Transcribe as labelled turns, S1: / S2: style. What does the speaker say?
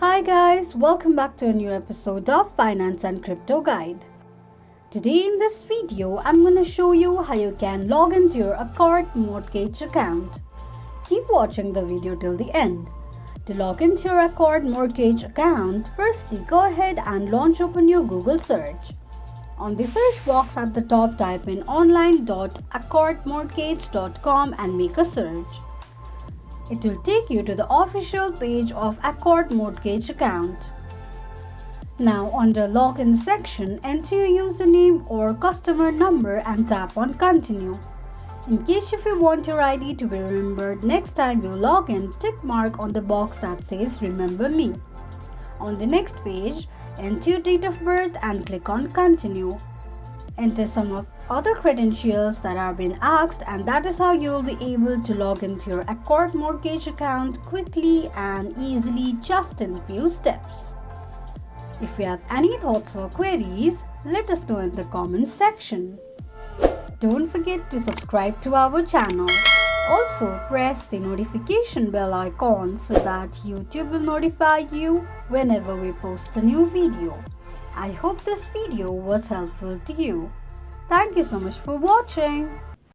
S1: Hi guys, welcome back to a new episode of Finance and Crypto Guide. Today in this video, I'm going to show you how you can log into your Accord mortgage account. Keep watching the video till the end. To log into your Accord mortgage account, firstly go ahead and launch open your Google search. On the search box at the top, type in online.accordmortgage.com and make a search. It will take you to the official page of Accord mortgage account. Now under login section, enter your username or customer number and tap on continue. In case if you want your ID to be remembered next time you log in, tick mark on the box that says remember me. On the next page, enter your date of birth and click on continue. Enter some of other credentials that are being asked, and that is how you will be able to log into your Accord mortgage account quickly and easily, just in few steps. If you have any thoughts or queries, let us know in the comments section. Don't forget to subscribe to our channel. Also press the notification bell icon so that YouTube will notify you whenever we post a new video. I hope this video was helpful to you. Thank you so much for watching.